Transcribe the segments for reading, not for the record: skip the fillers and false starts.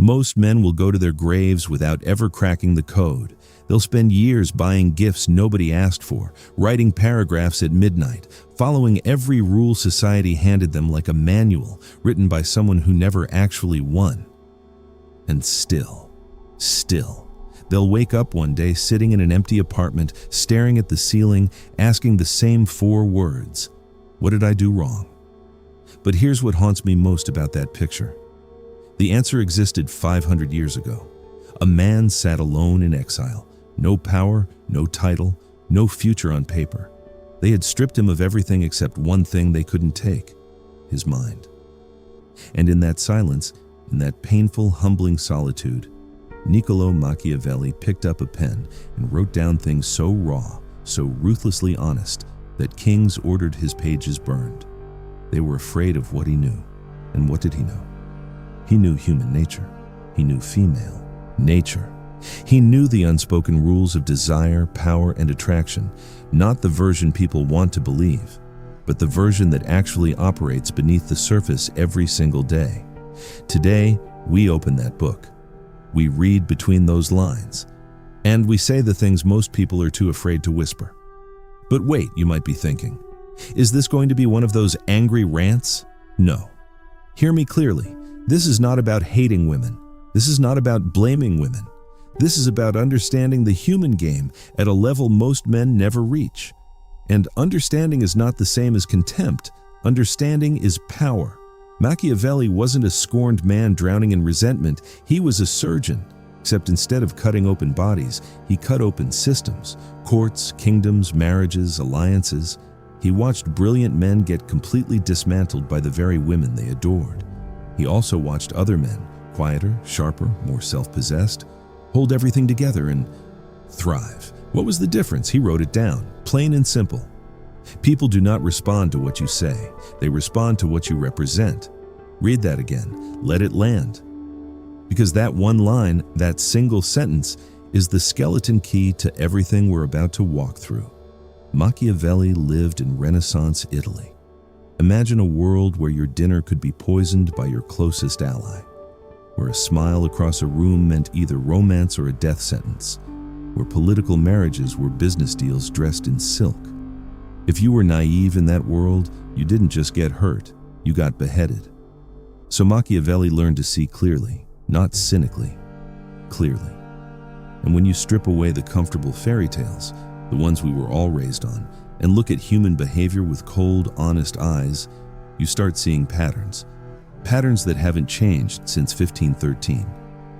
Most men will go to their graves without ever cracking the code. They'll spend years buying gifts nobody asked for, writing paragraphs at midnight, following every rule society handed them like a manual written by someone who never actually won. And still, they'll wake up one day sitting in an empty apartment, staring at the ceiling, asking the same 4 words. What did I do wrong? But here's what haunts me most about that picture. The answer existed 500 years ago. A man sat alone in exile. No power, no title, no future on paper. They had stripped him of everything except one thing they couldn't take: his mind. And in that silence, in that painful, humbling solitude, Niccolò Machiavelli picked up a pen and wrote down things so raw, so ruthlessly honest, that kings ordered his pages burned. They were afraid of what he knew. And what did he know? He knew human nature. He knew female nature. He knew the unspoken rules of desire, power, and attraction, not the version people want to believe, but the version that actually operates beneath the surface every single day. Today, we open that book. We read between those lines, and we say the things most people are too afraid to whisper. But wait, you might be thinking, is this going to be one of those angry rants? No. Hear me clearly. This is not about hating women. This is not about blaming women. This is about understanding the human game at a level most men never reach. And understanding is not the same as contempt. Understanding is power. Machiavelli wasn't a scorned man drowning in resentment. He was a surgeon. Except instead of cutting open bodies, he cut open systems, courts, kingdoms, marriages, alliances. He watched brilliant men get completely dismantled by the very women they adored. He also watched other men, quieter, sharper, more self-possessed, hold everything together and thrive. What was the difference? He wrote it down, plain and simple. People do not respond to what you say. They respond to what you represent. Read that again. Let it land. Because that one line, that single sentence, is the skeleton key to everything we're about to walk through. Machiavelli lived in Renaissance Italy. Imagine a world where your dinner could be poisoned by your closest ally, where a smile across a room meant either romance or a death sentence, where political marriages were business deals dressed in silk. If you were naive in that world, you didn't just get hurt, you got beheaded. So Machiavelli learned to see clearly, not cynically, clearly. And when you strip away the comfortable fairy tales, the ones we were all raised on, and look at human behavior with cold, honest eyes, you start seeing patterns. Patterns that haven't changed since 1513.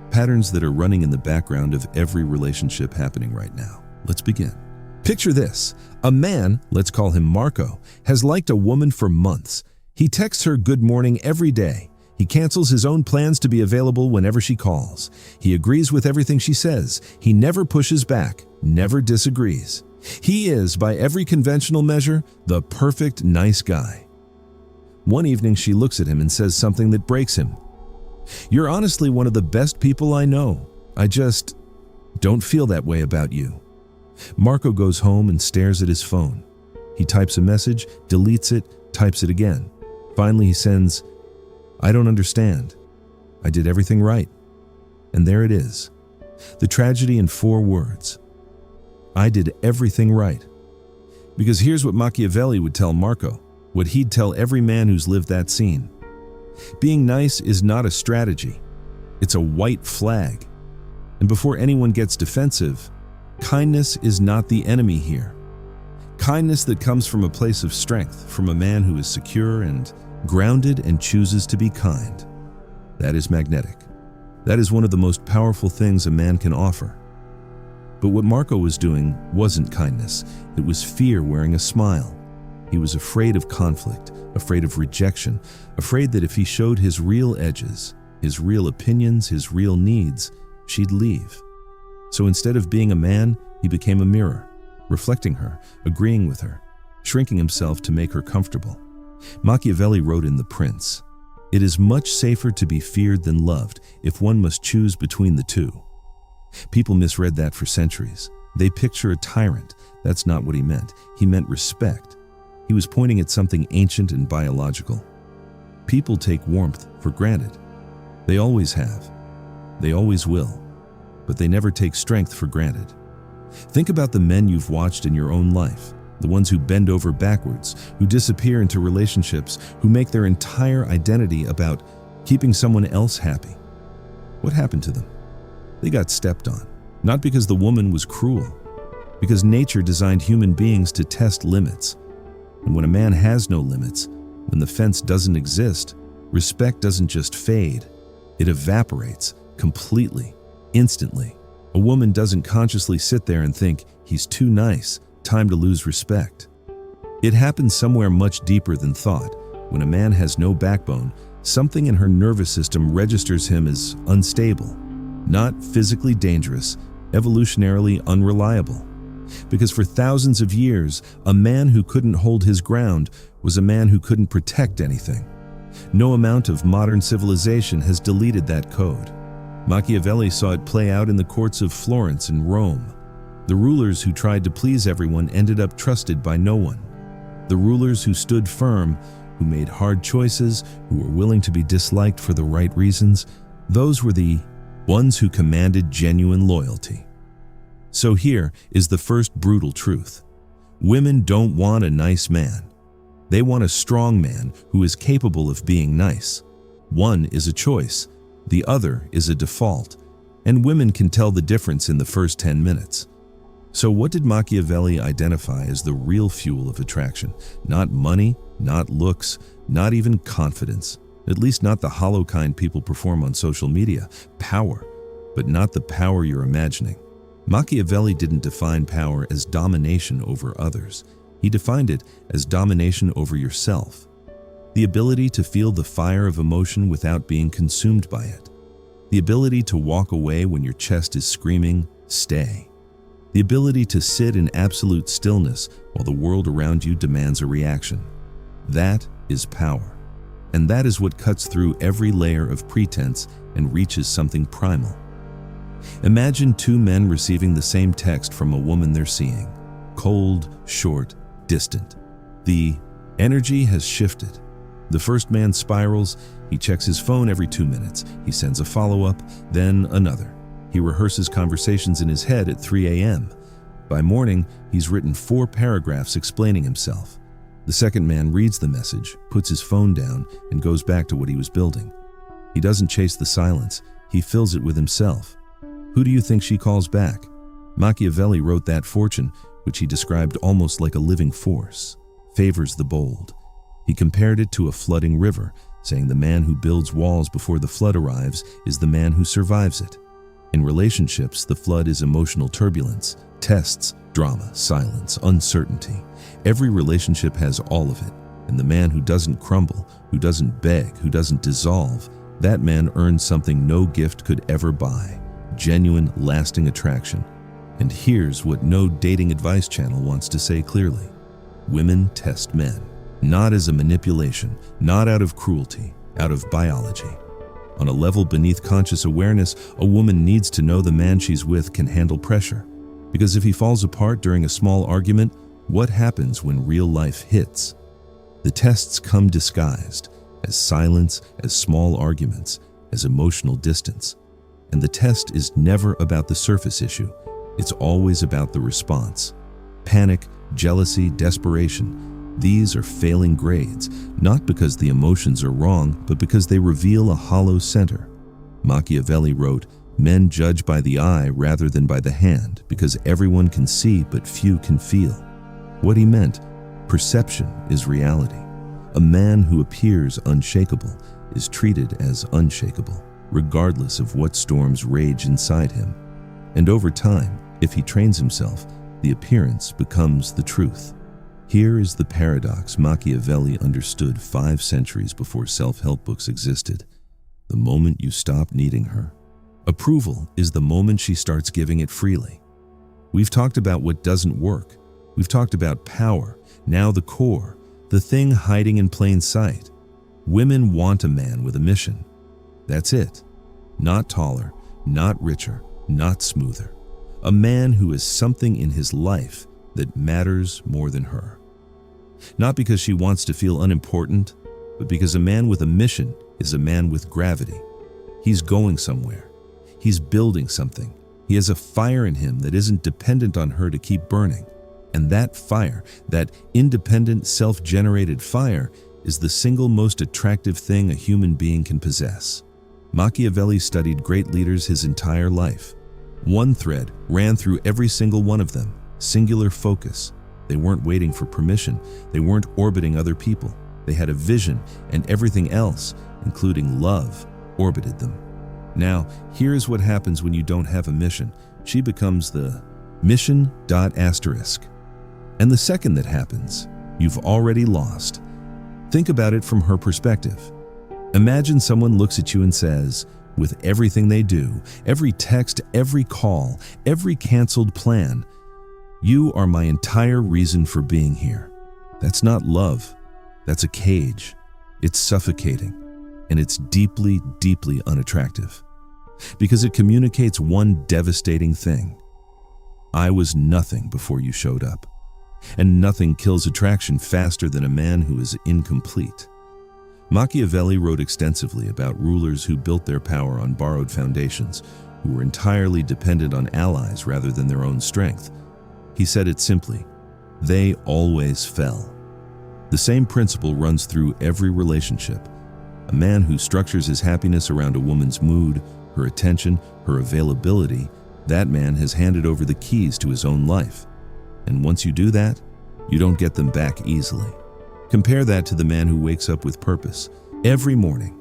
Patterns that are running in the background of every relationship happening right now. Let's begin. Picture this. A man, let's call him Marco, has liked a woman for months. He texts her good morning every day. He cancels his own plans to be available whenever she calls. He agrees with everything she says. He never pushes back, never disagrees. He is, by every conventional measure, the perfect nice guy. One evening, she looks at him and says something that breaks him. "You're honestly one of the best people I know. I just don't feel that way about you." Marco goes home and stares at his phone. He types a message, deletes it, types it again. Finally, he sends, "I don't understand. I did everything right." And there it is. The tragedy in 4 words. I did everything right. Because here's what Machiavelli would tell Marco, what he'd tell every man who's lived that scene. Being nice is not a strategy. It's a white flag. And before anyone gets defensive, kindness is not the enemy here. Kindness that comes from a place of strength, from a man who is secure and grounded and chooses to be kind. That is magnetic. That is one of the most powerful things a man can offer. But what Marco was doing wasn't kindness. It was fear wearing a smile. He was afraid of conflict, afraid of rejection, afraid that if he showed his real edges, his real opinions, his real needs, she'd leave. So instead of being a man, he became a mirror, reflecting her, agreeing with her, shrinking himself to make her comfortable. Machiavelli wrote in The Prince, "It is much safer to be feared than loved if one must choose between the two." People misread that for centuries. They picture a tyrant. That's not what he meant. He meant respect. He was pointing at something ancient and biological. People take warmth for granted. They always have. They always will, but they never take strength for granted. Think about the men you've watched in your own life, the ones who bend over backwards, who disappear into relationships, who make their entire identity about keeping someone else happy. What happened to them? They got stepped on, not because the woman was cruel, because nature designed human beings to test limits. And when a man has no limits, when the fence doesn't exist, respect doesn't just fade, it evaporates completely, instantly. A woman doesn't consciously sit there and think, he's too nice, time to lose respect. It happens somewhere much deeper than thought. When a man has no backbone, something in her nervous system registers him as unstable, not physically dangerous, evolutionarily unreliable. Because for thousands of years, a man who couldn't hold his ground was a man who couldn't protect anything. No amount of modern civilization has deleted that code. Machiavelli saw it play out in the courts of Florence and Rome. The rulers who tried to please everyone ended up trusted by no one. The rulers who stood firm, who made hard choices, who were willing to be disliked for the right reasons, those were the ones who commanded genuine loyalty. So here is the first brutal truth. Women don't want a nice man. They want a strong man who is capable of being nice. One is a choice, the other is a default, and women can tell the difference in the first 10 minutes. So what did Machiavelli identify as the real fuel of attraction? Not money, not looks, not even confidence, at least not the hollow kind people perform on social media. Power, but not the power you're imagining. Machiavelli didn't define power as domination over others. He defined it as domination over yourself. The ability to feel the fire of emotion without being consumed by it. The ability to walk away when your chest is screaming, stay. The ability to sit in absolute stillness while the world around you demands a reaction. That is power. And that is what cuts through every layer of pretense and reaches something primal. Imagine two men receiving the same text from a woman they're seeing. Cold, short, distant. The energy has shifted. The first man spirals. He checks his phone every 2 minutes. He sends a follow-up, then another. He rehearses conversations in his head at 3 a.m. By morning, he's written 4 paragraphs explaining himself. The second man reads the message, puts his phone down, and goes back to what he was building. He doesn't chase the silence. He fills it with himself. Who do you think she calls back? Machiavelli wrote that fortune, which he described almost like a living force, favors the bold. He compared it to a flooding river, saying the man who builds walls before the flood arrives is the man who survives it. In relationships, the flood is emotional turbulence, tests, drama, silence, uncertainty. Every relationship has all of it, and the man who doesn't crumble, who doesn't beg, who doesn't dissolve, that man earns something no gift could ever buy. Genuine, lasting attraction. And here's what no dating advice channel wants to say clearly. Women test men, not as a manipulation, not out of cruelty, out of biology. On a level beneath conscious awareness, a woman needs to know the man she's with can handle pressure. Because if he falls apart during a small argument, what happens when real life hits? The tests come disguised as silence, as small arguments, as emotional distance. And the test is never about the surface issue. It's always about the response. Panic, jealousy, desperation. These are failing grades, not because the emotions are wrong, but because they reveal a hollow center. Machiavelli wrote, "Men judge by the eye rather than by the hand, because everyone can see but few can feel." What he meant, perception is reality. A man who appears unshakable is treated as unshakable, regardless of what storms rage inside him. And over time, if he trains himself, the appearance becomes the truth. Here is the paradox Machiavelli understood 5 centuries before self-help books existed. The moment you stop needing her. Approval is the moment she starts giving it freely. We've talked about what doesn't work. We've talked about power, now the core, the thing hiding in plain sight. Women want a man with a mission. That's it. Not taller, not richer, not smoother. A man who has something in his life that matters more than her. Not because she wants to feel unimportant, but because a man with a mission is a man with gravity. He's going somewhere. He's building something. He has a fire in him that isn't dependent on her to keep burning. And that fire, that independent, self-generated fire, is the single most attractive thing a human being can possess. Machiavelli studied great leaders his entire life. One thread ran through every single one of them: singular focus. They weren't waiting for permission. They weren't orbiting other people. They had a vision, and everything else, including love, orbited them. Now, here's what happens when you don't have a mission. She becomes the mission. Asterisk. And the second that happens, you've already lost. Think about it from her perspective. Imagine someone looks at you and says, with everything they do, every text, every call, every canceled plan, "You are my entire reason for being here." That's not love. That's a cage. It's suffocating. And it's deeply, deeply unattractive. Because it communicates one devastating thing. I was nothing before you showed up. And nothing kills attraction faster than a man who is incomplete. Machiavelli wrote extensively about rulers who built their power on borrowed foundations, who were entirely dependent on allies rather than their own strength. He said it simply: they always fell. The same principle runs through every relationship. A man who structures his happiness around a woman's mood, her attention, her availability, that man has handed over the keys to his own life. And once you do that, you don't get them back easily. Compare that to the man who wakes up with purpose every morning.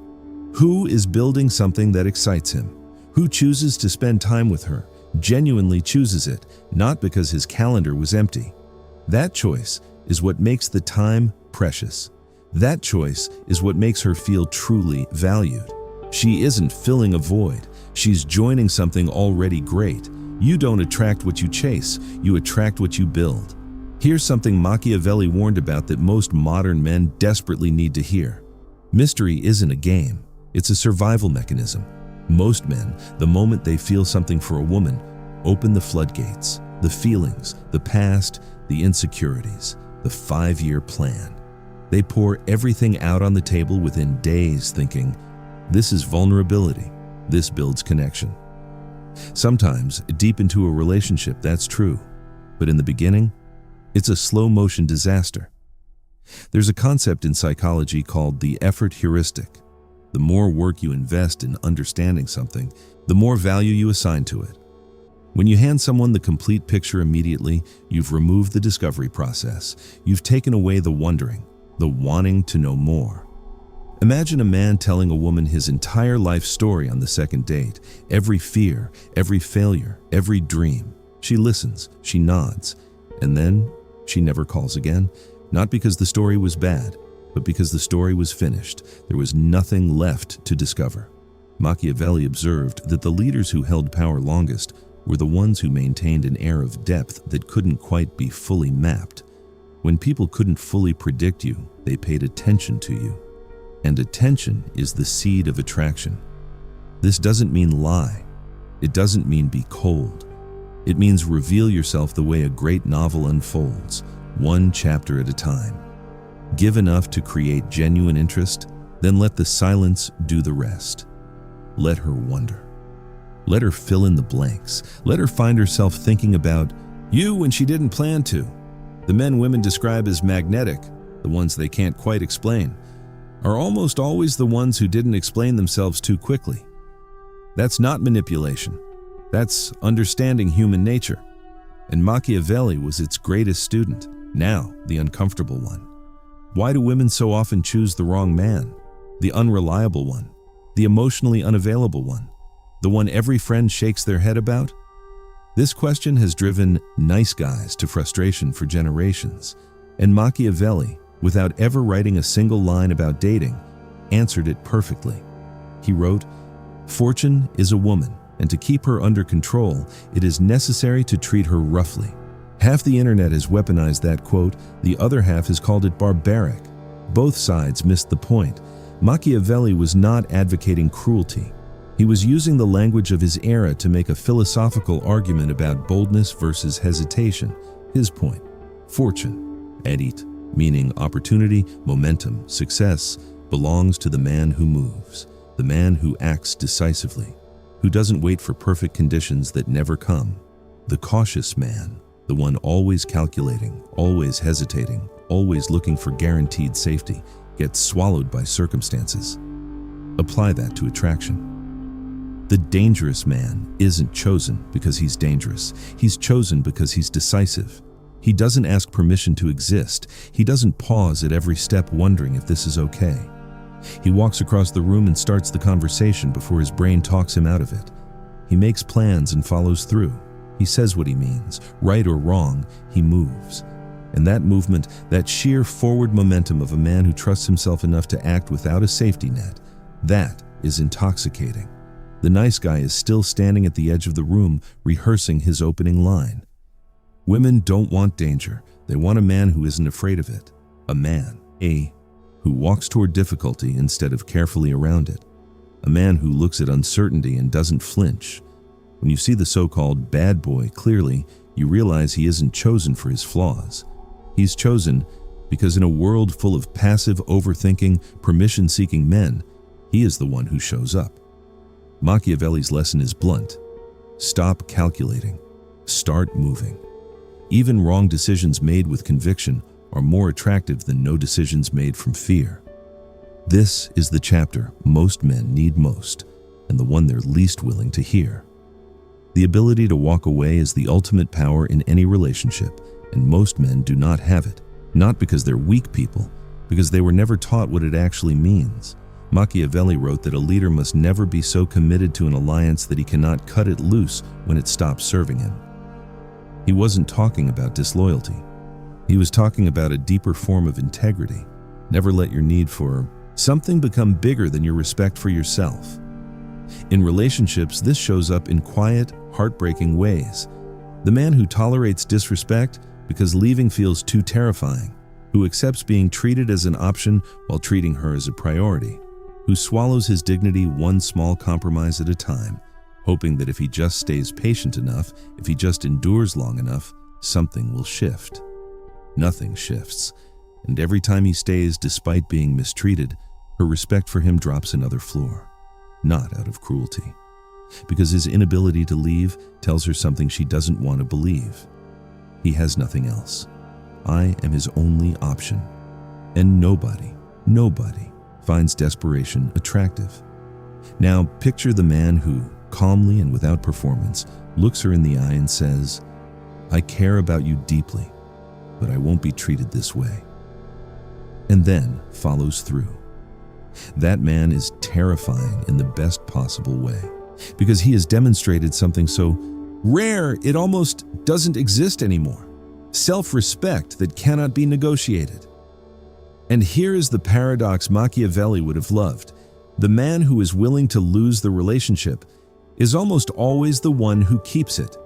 Who is building something that excites him? Who chooses to spend time with her, genuinely chooses it, not because his calendar was empty. That choice is what makes the time precious. That choice is what makes her feel truly valued. She isn't filling a void. She's joining something already great. You don't attract what you chase, you attract what you build. Here's something Machiavelli warned about that most modern men desperately need to hear. Mystery isn't a game, it's a survival mechanism. Most men, the moment they feel something for a woman, open the floodgates, the feelings, the past, the insecurities, the 5-year plan. They pour everything out on the table within days thinking, this is vulnerability, this builds connection. Sometimes, deep into a relationship, that's true. But in the beginning, it's a slow-motion disaster. There's a concept in psychology called the effort heuristic. The more work you invest in understanding something, the more value you assign to it. When you hand someone the complete picture immediately, you've removed the discovery process. You've taken away the wondering, the wanting to know more. Imagine a man telling a woman his entire life story on the second date. Every fear, every failure, every dream. She listens, she nods, and then she never calls again. Not because the story was bad, but because the story was finished. There was nothing left to discover. Machiavelli observed that the leaders who held power longest were the ones who maintained an air of depth that couldn't quite be fully mapped. When people couldn't fully predict you, they paid attention to you. And attention is the seed of attraction. This doesn't mean lie. It doesn't mean be cold. It means reveal yourself the way a great novel unfolds, one chapter at a time. Give enough to create genuine interest, then let the silence do the rest. Let her wonder. Let her fill in the blanks. Let her find herself thinking about you when she didn't plan to. The men women describe as magnetic, the ones they can't quite explain, are almost always the ones who didn't explain themselves too quickly. That's not manipulation. That's understanding human nature. And Machiavelli was its greatest student, now the uncomfortable one. Why do women so often choose the wrong man? The unreliable one, the emotionally unavailable one, the one every friend shakes their head about? This question has driven nice guys to frustration for generations, and Machiavelli, without ever writing a single line about dating, answered it perfectly. He wrote, "Fortune is a woman, and to keep her under control, it is necessary to treat her roughly." Half the internet has weaponized that quote, the other half has called it barbaric. Both sides missed the point. Machiavelli was not advocating cruelty. He was using the language of his era to make a philosophical argument about boldness versus hesitation. His point: fortune, edit, meaning opportunity, momentum, success, belongs to the man who moves, the man who acts decisively. who doesn't wait for perfect conditions that never come. The cautious man, the one always calculating, always hesitating, always looking for guaranteed safety, gets swallowed by circumstances. Apply that to attraction. The dangerous man isn't chosen because he's dangerous. He's chosen because he's decisive. He doesn't ask permission to exist. He doesn't pause at every step wondering if this is okay. He walks across the room and starts the conversation before his brain talks him out of it. He makes plans and follows through. He says what he means. Right or wrong, he moves. And that movement, that sheer forward momentum of a man who trusts himself enough to act without a safety net, that is intoxicating. The nice guy is still standing at the edge of the room, rehearsing his opening line. Women don't want danger. They want a man who isn't afraid of it. A man, who walks toward difficulty instead of carefully around it. A man who looks at uncertainty and doesn't flinch. When you see the so-called bad boy clearly, you realize he isn't chosen for his flaws. He's chosen because in a world full of passive, overthinking, permission-seeking men, he is the one who shows up. Machiavelli's lesson is blunt. Stop calculating. Start moving. Even wrong decisions made with conviction are more attractive than no decisions made from fear. This is the chapter most men need most, and the one they're least willing to hear. The ability to walk away is the ultimate power in any relationship, and most men do not have it, not because they're weak people, because they were never taught what it actually means. Machiavelli wrote that a leader must never be so committed to an alliance that he cannot cut it loose when it stops serving him. He wasn't talking about disloyalty. He was talking about a deeper form of integrity. Never let your need for something become bigger than your respect for yourself. In relationships, this shows up in quiet, heartbreaking ways. The man who tolerates disrespect because leaving feels too terrifying, who accepts being treated as an option while treating her as a priority, who swallows his dignity one small compromise at a time, hoping that if he just stays patient enough, if he just endures long enough, something will shift. Nothing shifts, and every time he stays despite being mistreated, her respect for him drops another floor, not out of cruelty, because his inability to leave tells her something she doesn't want to believe. He has nothing else. I am his only option. And nobody finds desperation attractive. Now picture the man who, calmly and without performance, looks her in the eye and says, "I care about you deeply, but I won't be treated this way." And then follows through. That man is terrifying in the best possible way, because he has demonstrated something so rare it almost doesn't exist anymore. Self-respect that cannot be negotiated. And here is the paradox Machiavelli would have loved. The man who is willing to lose the relationship is almost always the one who keeps it,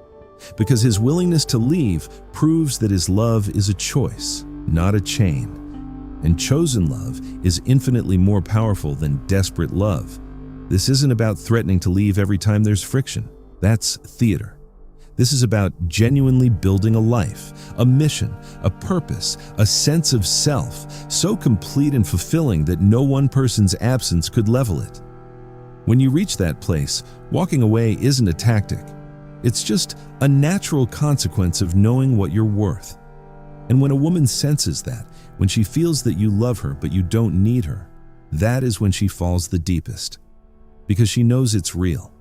because his willingness to leave proves that his love is a choice, not a chain. And chosen love is infinitely more powerful than desperate love. This isn't about threatening to leave every time there's friction. That's theater. This is about genuinely building a life, a mission, a purpose, a sense of self, so complete and fulfilling that no one person's absence could level it. When you reach that place, walking away isn't a tactic. It's just a natural consequence of knowing what you're worth. And when a woman senses that, when she feels that you love her but you don't need her, that is when she falls the deepest, because she knows it's real.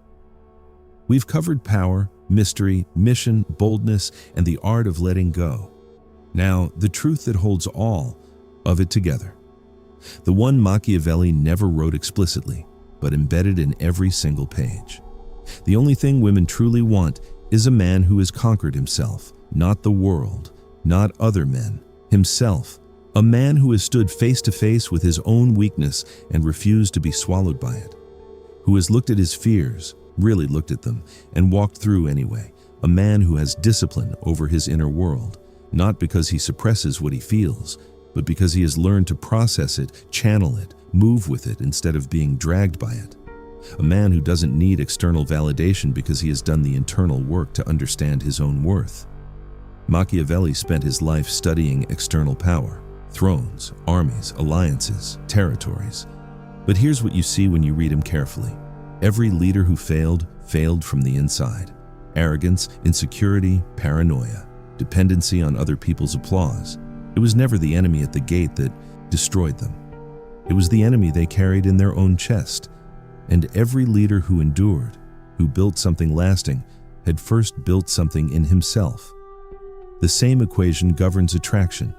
We've covered power, mystery, mission, boldness, and the art of letting go. Now, the truth that holds all of it together. The one Machiavelli never wrote explicitly, but embedded in every single page. The only thing women truly want is a man who has conquered himself, not the world, not other men, himself. A man who has stood face to face with his own weakness and refused to be swallowed by it. Who has looked at his fears, really looked at them, and walked through anyway. A man who has discipline over his inner world, not because he suppresses what he feels, but because he has learned to process it, channel it, move with it instead of being dragged by it. A man who doesn't need external validation because he has done the internal work to understand his own worth. Machiavelli spent his life studying external power, thrones, armies, alliances, territories. But here's what you see when you read him carefully. Every leader who failed failed from the inside. Arrogance, insecurity, paranoia, dependency on other people's applause. It was never the enemy at the gate that destroyed them. It was the enemy they carried in their own chest. And every leader who endured, who built something lasting, had first built something in himself. The same equation governs attraction.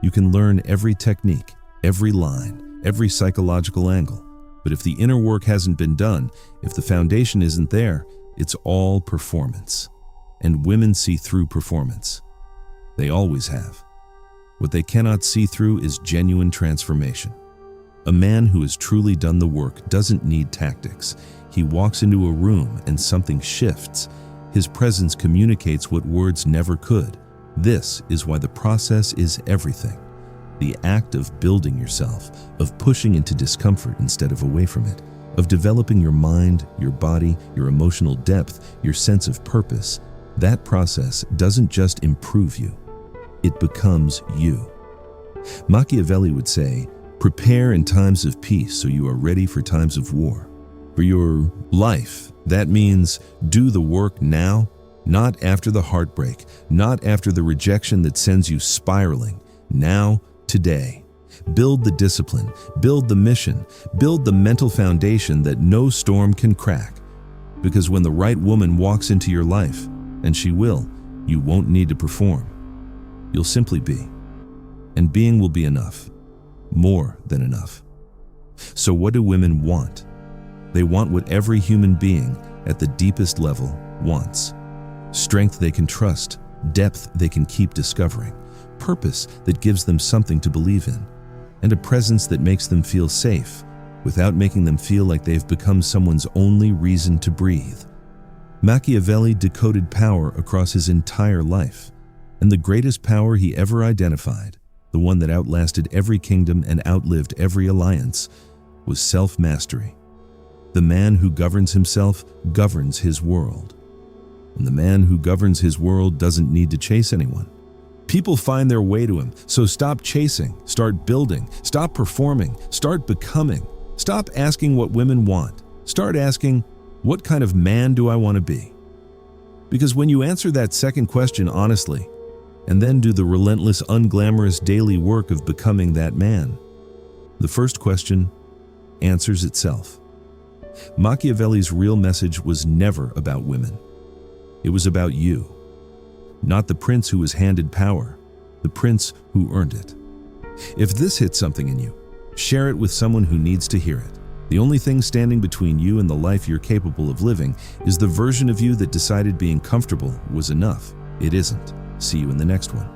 You can learn every technique, every line, every psychological angle. But if the inner work hasn't been done, if the foundation isn't there, it's all performance. And women see through performance. They always have. What they cannot see through is genuine transformation. A man who has truly done the work doesn't need tactics. He walks into a room and something shifts. His presence communicates what words never could. This is why the process is everything. The act of building yourself, of pushing into discomfort instead of away from it, of developing your mind, your body, your emotional depth, your sense of purpose. That process doesn't just improve you, it becomes you. Machiavelli would say, prepare in times of peace so you are ready for times of war. For your life, that means do the work now, not after the heartbreak, not after the rejection that sends you spiraling. Now, today. Build the discipline, build the mission, build the mental foundation that no storm can crack. Because when the right woman walks into your life, and she will, you won't need to perform. You'll simply be. And being will be enough. More than enough. So what do women want? They want what every human being at the deepest level wants. Strength they can trust, depth they can keep discovering, purpose that gives them something to believe in, and a presence that makes them feel safe without making them feel like they've become someone's only reason to breathe. Machiavelli decoded power across his entire life, and the greatest power he ever identified, the one that outlasted every kingdom and outlived every alliance, was self-mastery. The man who governs himself governs his world. And the man who governs his world doesn't need to chase anyone. People find their way to him, so stop chasing, start building, stop performing, start becoming. Stop asking what women want. Start asking, what kind of man do I want to be? Because when you answer that second question honestly, and then do the relentless, unglamorous daily work of becoming that man, the first question answers itself. Machiavelli's real message was never about women. It was about you. Not the prince who was handed power, the prince who earned it. If this hits something in you, share it with someone who needs to hear it. The only thing standing between you and the life you're capable of living is the version of you that decided being comfortable was enough. It isn't. See you in the next one.